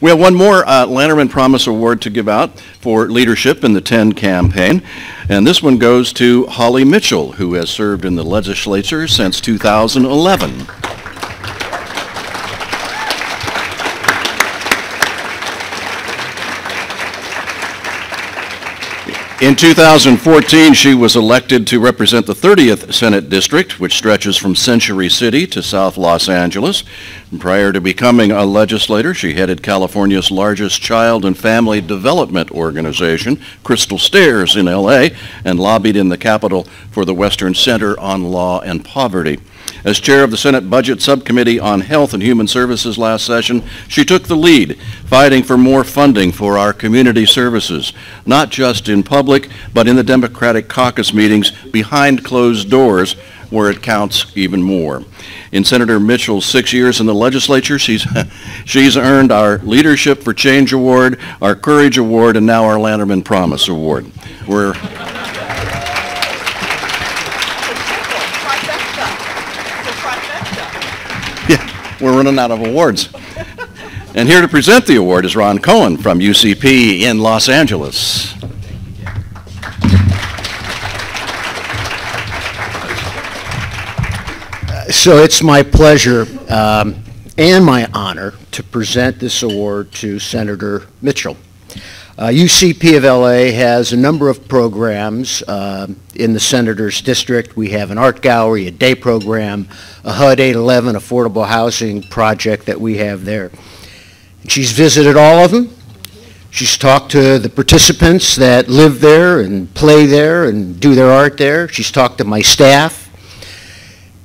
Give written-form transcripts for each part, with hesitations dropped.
We have one more Lanterman Promise Award to give out for leadership in the 10 campaign, and this one goes to Holly Mitchell, who has served in the legislature since 2011. In 2014, she was elected to represent the 30th Senate District, which stretches from Century City to South Los Angeles. Prior to becoming a legislator, she headed California's largest child and family development organization, Crystal Stairs in LA, and lobbied in the Capitol for the Western Center on Law and Poverty. As chair of the Senate Budget Subcommittee on Health and Human Services last session, she took the lead, fighting for more funding for our community services, not just in public, but in the Democratic caucus meetings behind closed doors, where it counts even more. In Senator Mitchell's 6 years in the legislature, she's earned our Leadership for Change Award, our Courage Award, and now our Lanterman Promise Award. We're running out of awards. And here to present the award is Ron Cohen from UCP in Los Angeles. So it's my pleasure and my honor to present this award to Senator Mitchell. UCP of LA has a number of programs in the Senator's district. We have an art gallery, a day program, a HUD 811 affordable housing project that we have there. She's visited all of them. She's talked to the participants that live there and play there and do their art there. She's talked to my staff.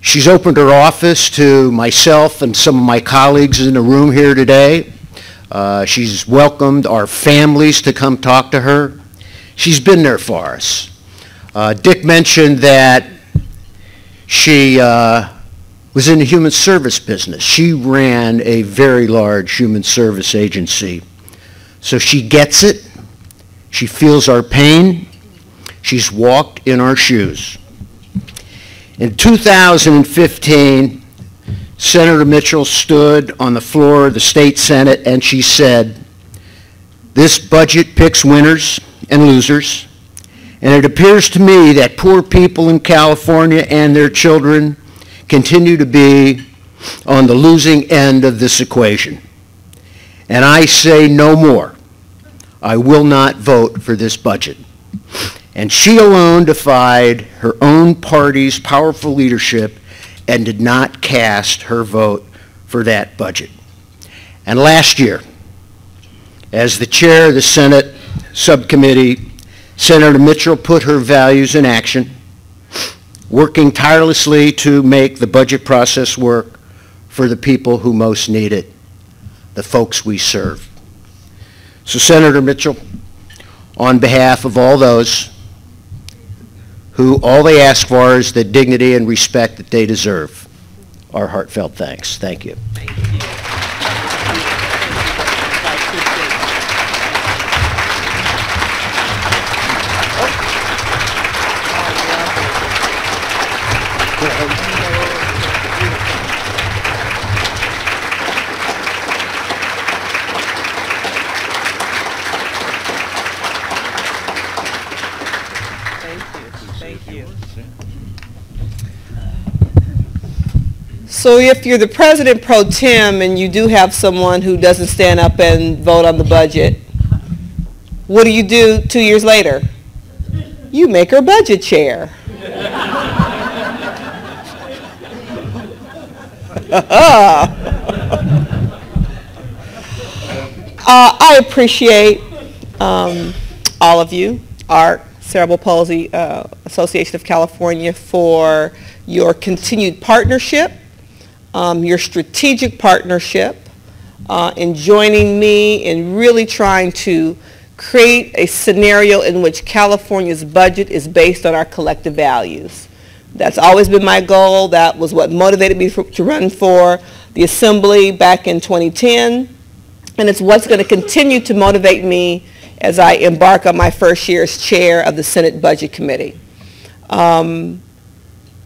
She's opened her office to myself and some of my colleagues in the room here today. She's welcomed our families to come talk to her. She's been there for us. Dick mentioned that she was in the human service business. She ran a very large human service agency. So she gets it. She feels our pain. She's walked in our shoes. In 2015, Senator Mitchell stood on the floor of the state Senate and she said, "This budget picks winners and losers, and it appears to me that poor people in California and their children continue to be on the losing end of this equation. And I say no more. I will not vote for this budget." And she alone defied her own party's powerful leadership and did not cast her vote for that budget. And last year, as the chair of the Senate subcommittee, Senator Mitchell put her values in action, working tirelessly to make the budget process work for the people who most need it, the folks we serve. So Senator Mitchell, on behalf of all those who all they ask for is the dignity and respect that they deserve, our heartfelt thanks. Thank you. Thank you. So if you're the president pro tem and you do have someone who doesn't stand up and vote on the budget, what do 2 years later? You make her budget chair. I appreciate all of you, ARC, Cerebral Palsy Association of California, for your continued partnership, your strategic partnership, in joining me in really trying to create a scenario in which California's budget is based on our collective values. That's always been my goal. That was what motivated me to run for the Assembly back in 2010, and it's what's going to continue to motivate me as I embark on my first year as chair of the Senate Budget Committee.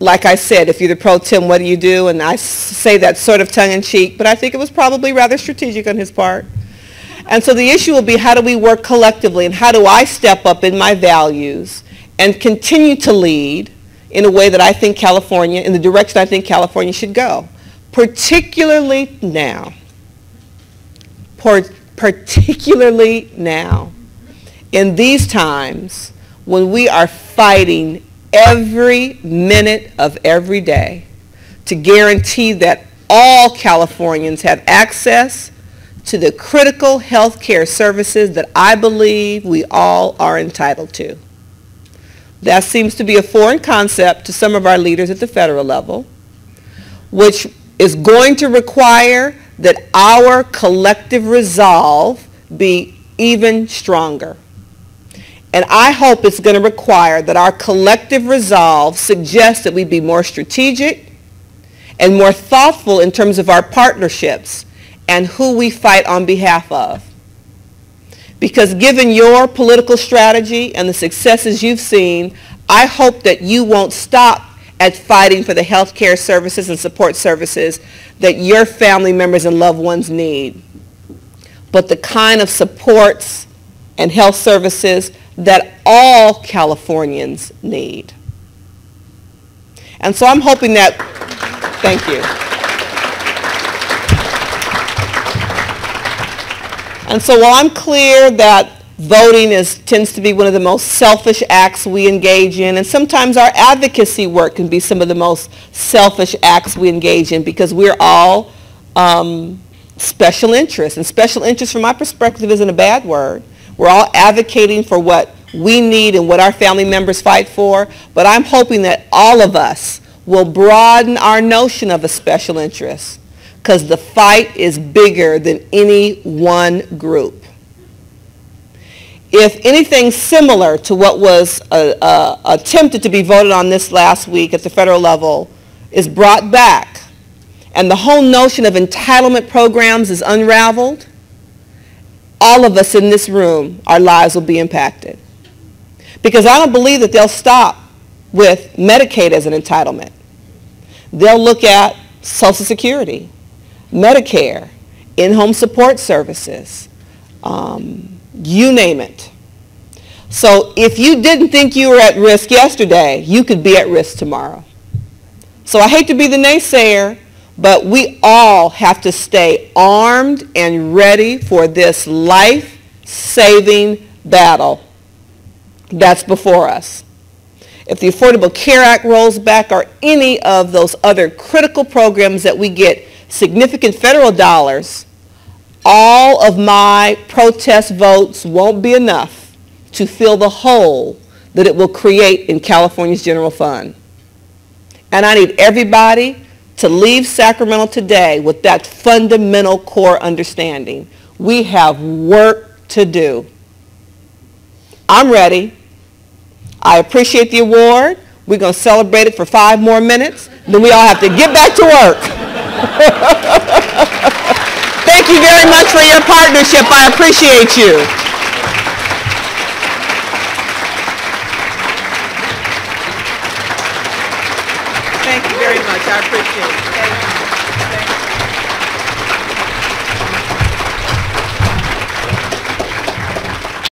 Like I said, if you're the pro tem, what do you do? And I say that sort of tongue-in-cheek, but I think it was probably rather strategic on his part. And so the issue will be, how do we work collectively, and how do I step up in my values and continue to lead in a way that I think California, in the direction I think California should go, particularly now. Particularly now, in these times when we are fighting every minute of every day to guarantee that all Californians have access to the critical health care services that I believe we all are entitled to. That seems to be a foreign concept to some of our leaders at the federal level, which is going to require that our collective resolve be even stronger. And I hope it's going to require that our collective resolve suggests that we be more strategic and more thoughtful in terms of our partnerships and who we fight on behalf of. Because given your political strategy and the successes you've seen, I hope that you won't stop at fighting for the health care services and support services that your family members and loved ones need, but the kind of supports and health services that all Californians need. And so I'm hoping that, thank you. And so while I'm clear that voting tends to be one of the most selfish acts we engage in, and sometimes our advocacy work can be some of the most selfish acts we engage in, because we're all special interests. And special interest from my perspective isn't a bad word. We're all advocating for what we need and what our family members fight for, but I'm hoping that all of us will broaden our notion of a special interest, because the fight is bigger than any one group. If anything similar to what was attempted to be voted on this last week at the federal level is brought back, and the whole notion of entitlement programs is unraveled, all of us in this room, our lives will be impacted. Because I don't believe that they'll stop with Medicaid as an entitlement. They'll look at Social Security, Medicare, in-home support services, you name it. So if you didn't think you were at risk yesterday, you could be at risk tomorrow. So I hate to be the naysayer, but we all have to stay armed and ready for this life-saving battle that's before us. If the Affordable Care Act rolls back, or any of those other critical programs that we get significant federal dollars, all of my protest votes won't be enough to fill the hole that it will create in California's general fund. And I need everybody to leave Sacramento today with that fundamental core understanding. We have work to do. I'm ready. I appreciate the award. We're going to celebrate it for 5 more minutes. Then we all have to get back to work. Thank you very much for your partnership. I appreciate you. Thank you very much. I appreciate it. Thank you.